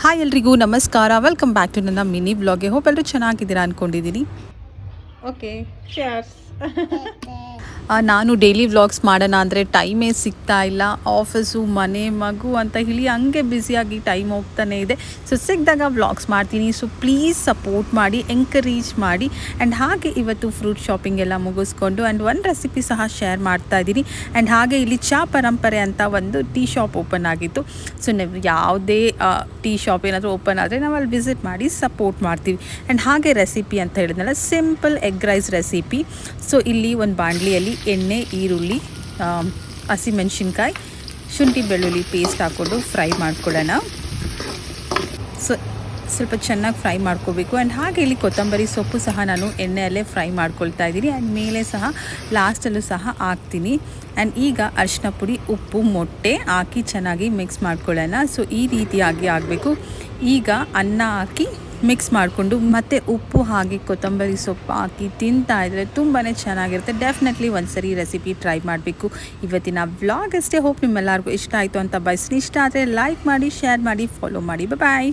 Hi ಎಲ್ರಿಗೂ ನಮಸ್ಕಾರ, welcome back to ನನ್ನ ಮಿನಿ ವ್ಲಾಗ್ಗೆ. ಹೋಪ್ ಎಲ್ಲರೂ ಚೆನ್ನಾಗಿದ್ದೀರಾ ಅಂದ್ಕೊಂಡಿದ್ದೀನಿ. Okay, chairs. ನಾನು ಡೈಲಿ ವ್ಲಾಗ್ಸ್ ಮಾಡೋಣ ಅಂದರೆ ಟೈಮೇ ಸಿಗ್ತಾ ಇಲ್ಲ. ಆಫೀಸು, ಮನೆ, ಮಗು ಅಂತ ಹೇಳಿ ಹಂಗೆ ಬ್ಯುಸಿಯಾಗಿ ಟೈಮ್ ಹೋಗ್ತಾನೆ ಇದೆ. ಸೊ ಸಿಕ್ಕಿದಾಗ ವ್ಲಾಗ್ಸ್ ಮಾಡ್ತೀನಿ. ಸೊ ಪ್ಲೀಸ್ ಸಪೋರ್ಟ್ ಮಾಡಿ, ಎಂಕರೇಜ್ ಮಾಡಿ. ಆ್ಯಂಡ್ ಹಾಗೆ ಇವತ್ತು ಫ್ರೂಟ್ ಶಾಪಿಂಗ್ ಎಲ್ಲ ಮುಗಿಸ್ಕೊಂಡು ಆ್ಯಂಡ್ ಒಂದು ರೆಸಿಪಿ ಸಹ ಶೇರ್ ಮಾಡ್ತಾ ಇದ್ದೀನಿ. ಆ್ಯಂಡ್ ಹಾಗೆ ಇಲ್ಲಿ ಚಾ ಪರಂಪರೆ ಅಂತ ಒಂದು ಟೀ ಶಾಪ್ ಓಪನ್ ಆಗಿತ್ತು. ಸೊ ನೀವು ಯಾವುದೇ ಟೀ ಶಾಪ್ ಏನಾದರೂ ಓಪನ್ ಆದರೆ ನಾವು ಅಲ್ಲಿ ವಿಸಿಟ್ ಮಾಡಿ ಸಪೋರ್ಟ್ ಮಾಡ್ತೀವಿ. ಆ್ಯಂಡ್ ಹಾಗೆ ರೆಸಿಪಿ ಅಂತ ಹೇಳಿದ್ನಲ್ಲ, simple egg rice recipe. So ಇಲ್ಲಿ ಒಂದು ಬಾಣಲಿಯಲ್ಲಿ ಎಣ್ಣೆ, ಈರುಳ್ಳಿ, ಹಸಿಮೆಣಸಿನ್ಕಾಯಿ, ಶುಂಠಿ ಬೆಳ್ಳುಳ್ಳಿ ಪೇಸ್ಟ್ ಹಾಕ್ಕೊಂಡು ಫ್ರೈ ಮಾಡ್ಕೊಳ್ಳೋಣ. ಸೊ ಸ್ವಲ್ಪ ಚೆನ್ನಾಗಿ ಫ್ರೈ ಮಾಡ್ಕೋಬೇಕು. ಆ್ಯಂಡ್ ಹಾಗೆ ಇಲ್ಲಿ ಕೊತ್ತಂಬರಿ ಸೊಪ್ಪು ಸಹ ನಾನು ಎಣ್ಣೆಯಲ್ಲೇ ಫ್ರೈ ಮಾಡ್ಕೊಳ್ತಾ ಇದ್ದೀನಿ. ಆ್ಯಂಡ್ ಮೇಲೆ ಸಹ ಲಾಸ್ಟಲ್ಲೂ ಸಹ ಹಾಕ್ತೀನಿ. ಆ್ಯಂಡ್ ಈಗ ಅರಿಶಿನ ಪುಡಿ, ಉಪ್ಪು, ಮೊಟ್ಟೆ ಹಾಕಿ ಚೆನ್ನಾಗಿ ಮಿಕ್ಸ್ ಮಾಡ್ಕೊಳ್ಳೋಣ. ಸೊ ಈ ರೀತಿಯಾಗಿ ಆಗಬೇಕು. ಈಗ ಅನ್ನ ಹಾಕಿ ಮಿಕ್ಸ್ ಮಾಡಿಕೊಂಡು ಮತ್ತು ಉಪ್ಪು ಹಾಕಿ ಕೊತ್ತಂಬರಿ ಸೊಪ್ಪು ಹಾಕಿ ತಿಂತಾ ಇದ್ದರೆ ತುಂಬಾ ಚೆನ್ನಾಗಿರುತ್ತೆ. ಡೆಫಿನೆಟ್ಲಿ ಒಂದ್ಸರಿ ರೆಸಿಪಿ ಟ್ರೈ ಮಾಡಬೇಕು. ಇವತ್ತಿನ ವ್ಲಾಗ್ ಅಷ್ಟೇ. ಹೋಪ್ ನಿಮ್ಮೆಲ್ಲರಿಗೂ ಇಷ್ಟ ಆಯಿತು ಅಂತ ಬಯಸ್ತೀನಿ. ಇಷ್ಟ ಆದರೆ ಲೈಕ್ ಮಾಡಿ, ಶೇರ್ ಮಾಡಿ, ಫಾಲೋ ಮಾಡಿ. ಬಾಯ್.